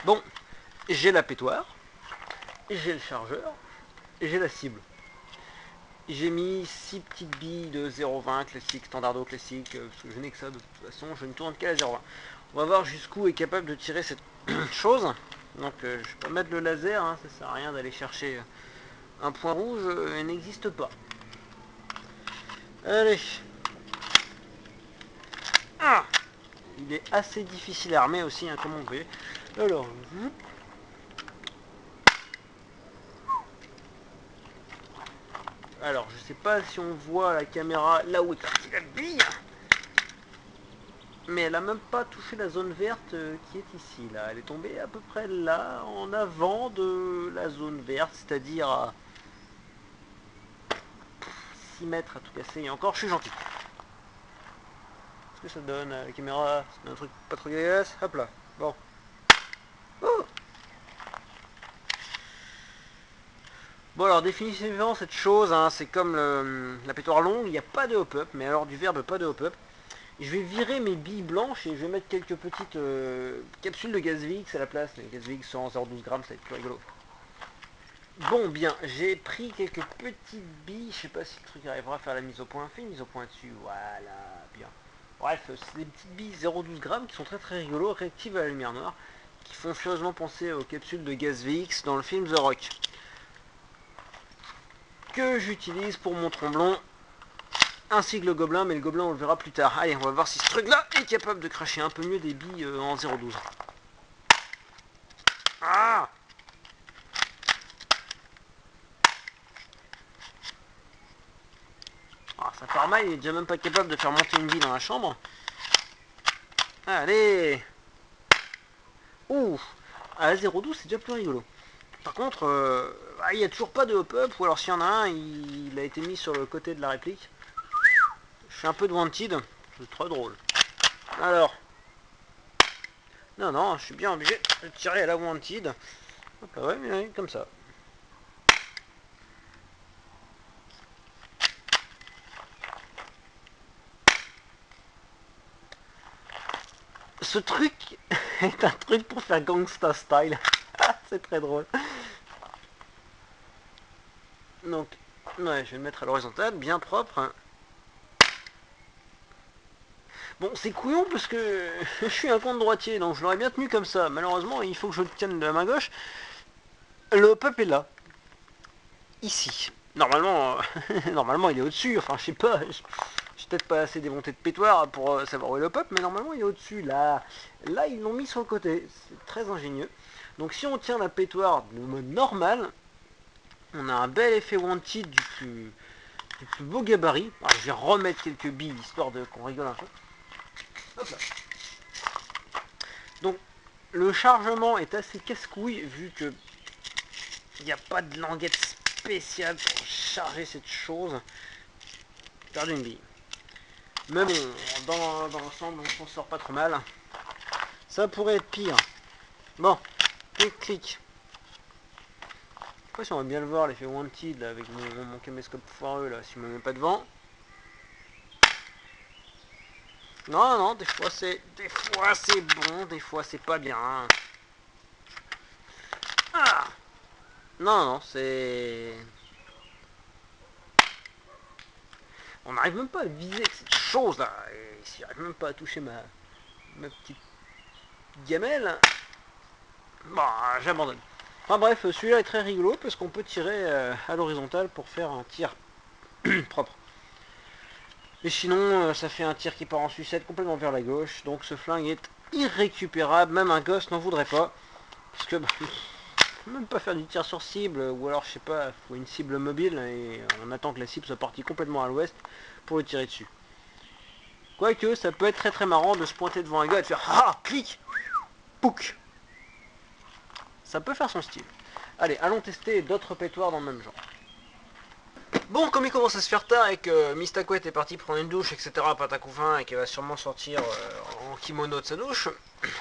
Bon, j'ai la pétoire, j'ai le chargeur, j'ai la cible. J'ai mis 6 petites billes de 0,20 classique, standardo classique, parce que je n'ai que ça de toute façon, je ne tourne qu'à la 0,20. On va voir jusqu'où est capable de tirer cette chose. Donc je vais pas mettre le laser, hein, ça sert à rien d'aller chercher un point rouge, il n'existe pas. Allez. Ah, il est assez difficile à armer aussi, hein, comme on voit. Alors, je sais pas si on voit la caméra là où est partie la bille, mais elle a même pas touché la zone verte qui est ici. Là, elle est tombée à peu près là, en avant de la zone verte, c'est-à-dire à 6 mètres à tout casser. Et encore, je suis gentil. Qu'est-ce que ça donne la caméra? C'est un truc pas trop dégueulasse. Hop là. Bon. Oh. Bon alors définitivement cette chose, hein, c'est comme la pétoire longue, il n'y a pas de hop-up, mais alors du verbe pas de hop-up. Je vais virer mes billes blanches et je vais mettre quelques petites capsules de gaz VX à la place. Les gaz VX 100 0,12 grammes, ça va être plus rigolo. Bon bien, j'ai pris quelques petites billes, je sais pas si le truc arrivera à faire la mise au point. Fais une mise au point dessus, voilà, bien. Bref, c'est des petites billes 0,12 grammes qui sont très très rigolos, réactives à la lumière noire, qui font furieusement penser aux capsules de gaz VX dans le film The Rock, que j'utilise pour mon tromblon, ainsi que le gobelin, mais le gobelin on le verra plus tard. Allez, on va voir si ce truc là est capable de cracher un peu mieux des billes en 0,12. Ah, ah, ça part mal, il est déjà même pas capable de faire monter une bille dans la chambre. Allez. Ouh, à 0,12 c'est déjà plus rigolo. Par contre, il n'y a toujours pas de hop-up, ou alors s'il y en a un, il a été mis sur le côté de la réplique. Je suis un peu de wanted, c'est trop drôle. Alors, non, je suis bien obligé de tirer à la wanted. Hop là, ouais, comme ça. Ce truc est un truc pour faire gangsta style. C'est très drôle. Donc, ouais, je vais le mettre à l'horizontale, bien propre. Bon, c'est couillon parce que je suis un compte droitier, donc je l'aurais bien tenu comme ça. Malheureusement, il faut que je le tienne de la main gauche. Le hop-up est là. Ici. Normalement, normalement il est au-dessus. Enfin, je sais pas. Je suis peut-être pas assez démonté de pétoire pour savoir où est le hop-up, mais normalement il est au-dessus. Là, ils l'ont mis sur le côté. C'est très ingénieux. Donc si on tient la pétoire de mode normal, on a un bel effet wanted du plus beau gabarit. Alors, je vais remettre quelques billes histoire de qu'on rigole un peu. Hop là. Donc le chargement est assez casse-couille vu que il n'y a pas de languette spéciale pour charger cette chose. J'ai perdu une bille. Mais bon, dans l'ensemble, on s'en sort pas trop mal. Ça pourrait être pire. Bon, clic. Je sais pas si on va bien le voir, l'effet wanted là, avec mon caméscope foireux là, si je me mets pas devant. Non, des fois c'est bon, des fois c'est pas bien. Ah, non, c'est... On n'arrive même pas à viser avec cette chose là. Et si j'arrive même pas à toucher ma petite gamelle, bon, j'abandonne. Enfin bref, celui-là est très rigolo parce qu'on peut tirer à l'horizontale pour faire un tir propre. Et sinon, ça fait un tir qui part en sucette complètement vers la gauche. Donc ce flingue est irrécupérable. Même un gosse n'en voudrait pas. Parce que même pas faire du tir sur cible. Ou alors, je sais pas, il faut une cible mobile. Et on attend que la cible soit partie complètement à l'ouest pour le tirer dessus. Quoique, ça peut être très très marrant de se pointer devant un gars et de faire ah, clic, pouc. Ça peut faire son style. Allez, allons tester d'autres pétoires dans le même genre. Bon, comme il commence à se faire tard et que Mistacouette est parti prendre une douche, etc., patacouffin, et qu'elle va sûrement sortir en kimono de sa douche,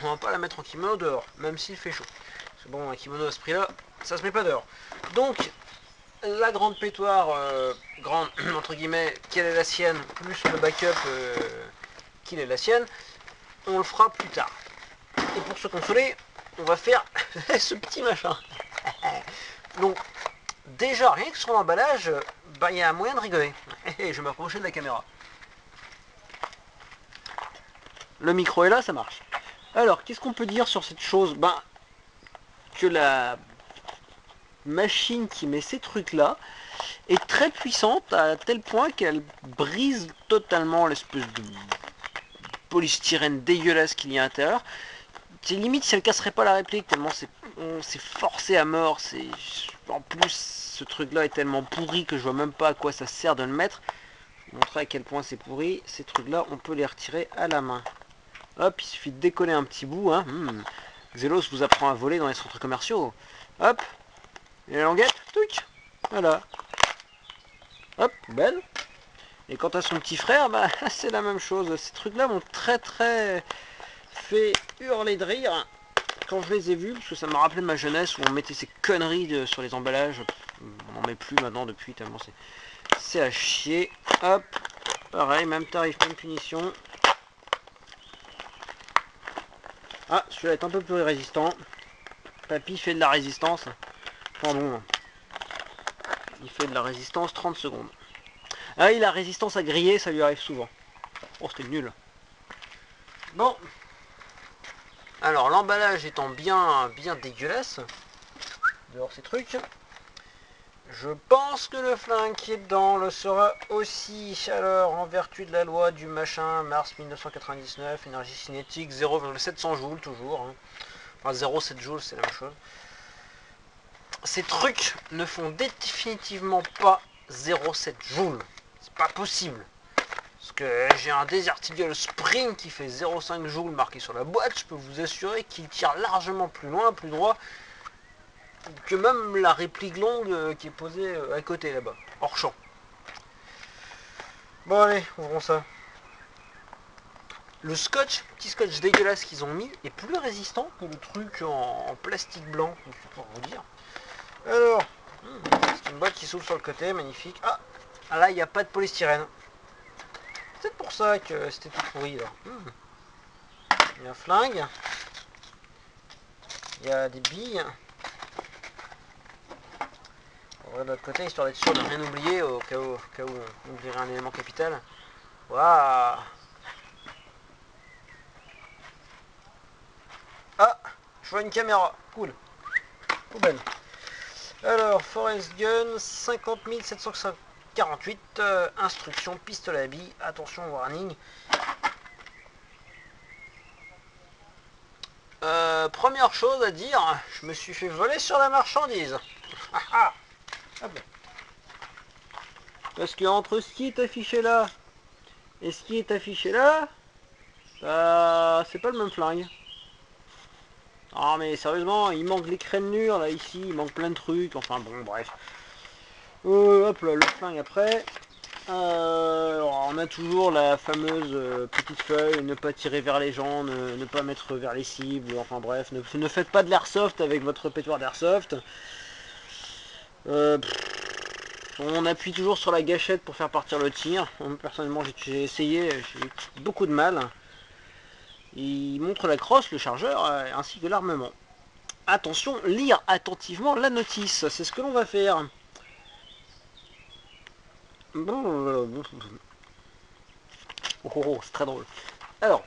on va pas la mettre en kimono dehors, même s'il fait chaud. Parce que bon, un kimono à ce prix-là, ça se met pas dehors. Donc, la grande pétoire, grande, entre guillemets, quelle est la sienne, plus le backup qu'il est la sienne, on le fera plus tard. Et pour se consoler, on va faire ce petit machin. Donc, déjà, rien que sur l'emballage, bah, il y a moyen de rigoler. Je vais m'approcher de la caméra. Le micro est là, ça marche. Alors, qu'est-ce qu'on peut dire sur cette chose? Ben, que la machine qui met ces trucs-là est très puissante à tel point qu'elle brise totalement l'espèce de polystyrène dégueulasse qu'il y a à l'intérieur. C'est limite si elle casserait pas la réplique tellement c'est forcé à mort. En plus, ce truc-là est tellement pourri que je vois même pas à quoi ça sert de le mettre. Je vais vous montrer à quel point c'est pourri. Ces trucs-là, on peut les retirer à la main. Hop, il suffit de décoller un petit bout. Hein. Xelos vous apprend à voler dans les centres commerciaux. Hop, et la languette, touc, voilà. Hop, belle. Et quant à son petit frère, bah, c'est la même chose. Ces trucs-là m'ont très fait hurler de rire quand je les ai vus, parce que ça m'a rappelé ma jeunesse où on mettait ces conneries sur les emballages. On n'en met plus maintenant depuis, tellement c'est à chier. Hop, pareil, même tarif, même punition. Ah, celui-là est un peu plus résistant. Papy fait de la résistance. Pardon. Il fait de la résistance 30 secondes. Ah, il a résistance à griller, ça lui arrive souvent. Oh, c'était nul. Bon. Alors, l'emballage étant bien dégueulasse, dehors ces trucs, je pense que le flingue qui est dedans le sera aussi. Alors, en vertu de la loi du machin, mars 1999, énergie cinétique 0,700 joules toujours. Hein. Enfin, 0,7 joules, c'est la même chose. Ces trucs ne font définitivement pas 0,7 joules. C'est pas possible. Parce que j'ai un Desert Eagle Spring qui fait 0,5 joules marqué sur la boîte. Je peux vous assurer qu'il tire largement plus loin, plus droit que même la réplique longue qui est posée à côté là-bas, hors champ. Bon allez, ouvrons ça. Le scotch, petit scotch dégueulasse qu'ils ont mis, est plus résistant que le truc en plastique blanc, pour vous dire. Alors, c'est une boîte qui s'ouvre sur le côté, magnifique. Ah, là il n'y a pas de polystyrène. C'est peut-être pour ça que c'était tout pourri là. Il y a un flingue. Il y a des billes. On va de l'autre côté, histoire d'être sûr de rien oublier au cas où on oublierait un élément capital. Waouh! Ah! Je vois une caméra. Cool. Poubelle. Alors, Forest Gun, 50 748. Instruction, pistolet à billes. Attention, warning. Première chose à dire, je me suis fait voler sur la marchandise. Parce que entre ce qui est affiché là et ce qui est affiché là, bah, c'est pas le même flingue. Ah mais sérieusement, il manque les crénelures là ici, il manque plein de trucs, enfin bon bref. Hop là, le flingue après. On a toujours la fameuse petite feuille, ne pas tirer vers les gens, ne pas mettre vers les cibles, enfin bref, ne faites pas de l'airsoft avec votre pétoire d'airsoft. On appuie toujours sur la gâchette pour faire partir le tir. Personnellement j'ai essayé, j'ai eu beaucoup de mal. Il montre la crosse, le chargeur, ainsi que l'armement. Attention, lire attentivement la notice, c'est ce que l'on va faire. Bon, c'est très drôle. Alors,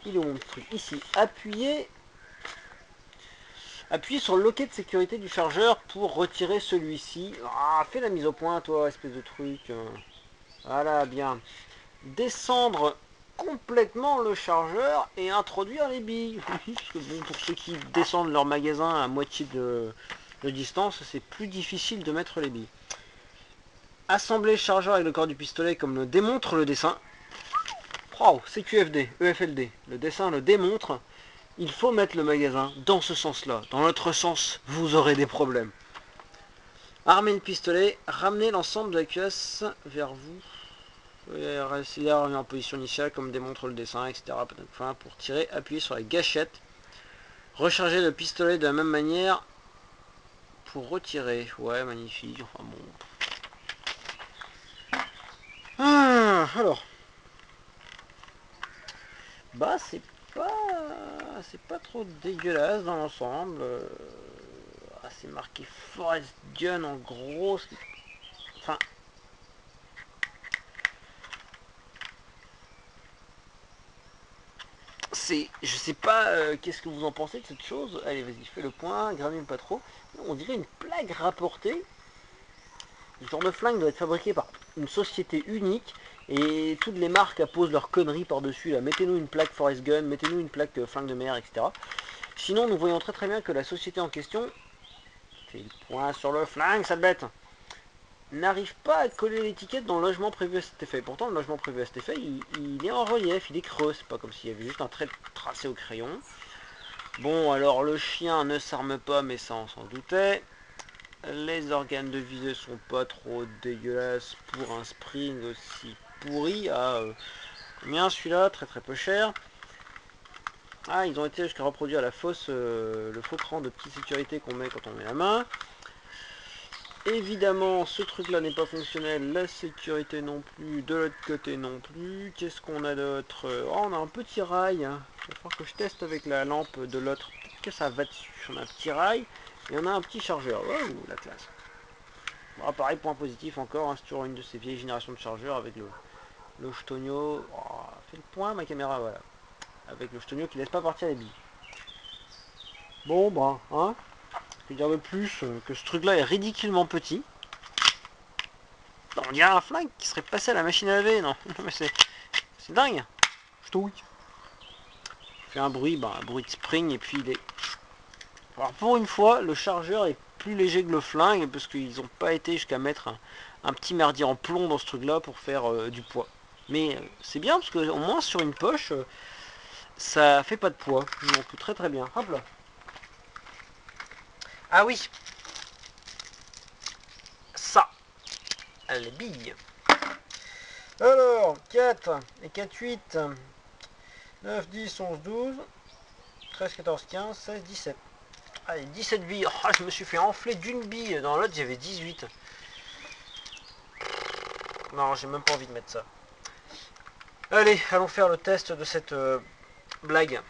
il est où mon truc? Ici, appuyez sur le loquet de sécurité du chargeur pour retirer celui-ci. Ah, fais la mise au point, toi, espèce de truc. Voilà, bien. Descendre complètement le chargeur et introduire les billes. Parce que bon, pour ceux qui descendent leur magasin à moitié de distance, c'est plus difficile de mettre les billes. Assembler le chargeur avec le corps du pistolet comme le démontre le dessin. Oh, CQFD, EFLD. Le dessin le démontre. Il faut mettre le magasin dans ce sens-là. Dans l'autre sens, vous aurez des problèmes. Armer le pistolet, ramener l'ensemble de la cuirasse vers vous. Rester en position initiale comme démontre le dessin, etc. Enfin, pour tirer, appuyez sur la gâchette. Recharger le pistolet de la même manière pour retirer. Ouais, magnifique. Enfin bon. Alors. Bah, c'est pas c'est pas trop dégueulasse dans l'ensemble. C'est marqué Forest Gun en gros. Enfin... Je sais pas qu'est-ce que vous en pensez de cette chose. Allez, vas-y, fais le point, granule pas trop. On dirait une plaque rapportée. Ce genre de flingue doit être fabriqué par une société unique et toutes les marques posent leurs conneries par-dessus. Là, mettez-nous une plaque Forest Gun, mettez-nous une plaque flingue de mer, etc. Sinon, nous voyons très bien que la société en question, fait le point sur le flingue, cette bête, n'arrive pas à coller l'étiquette dans le logement prévu à cet effet. Pourtant, le logement prévu à cet effet, il est en relief, il est creux. C'est pas comme s'il y avait juste un trait tracé au crayon. Bon, alors le chien ne s'arme pas, mais ça on s'en doutait. Les organes de visée sont pas trop dégueulasses pour un spring aussi pourri. Combien celui-là? Très très peu cher. Ah, ils ont été jusqu'à reproduire la fausse, le faux cran de petite sécurité qu'on met quand on met la main. Évidemment, ce truc-là n'est pas fonctionnel, la sécurité non plus, de l'autre côté non plus. Qu'est-ce qu'on a d'autre? Oh, on a un petit rail. Il va falloir que je teste avec la lampe de l'autre. Peut-être que ça va dessus. On a un petit rail et on a un petit chargeur. Oh, la classe. Bon, pareil, point positif encore. Hein, c'est toujours une de ces vieilles générations de chargeurs avec le Stonio. Oh, fait le point, ma caméra, voilà. Avec le Stonio qui laisse pas partir les billes. Bon, bah, hein. Je veux dire de plus que ce truc-là est ridiculement petit. On dirait un flingue qui serait passé à la machine à laver, non? Mais c'est dingue. Je touille. Fait un bruit de spring et puis il est... Alors pour une fois, le chargeur est plus léger que le flingue parce qu'ils n'ont pas été jusqu'à mettre un petit merdier en plomb dans ce truc-là pour faire du poids. Mais c'est bien parce que au moins sur une poche, ça fait pas de poids. Donc très très bien. Hop là. Ah oui. Ça. Les billes. Alors, 4 et 4, 8, 9, 10, 11, 12, 13, 14, 15, 16, 17. Allez, 17 billes. Oh, je me suis fait enfler d'une bille. Dans l'autre, il y avait 18. Non, j'ai même pas envie de mettre ça. Allez, allons faire le test de cette blague.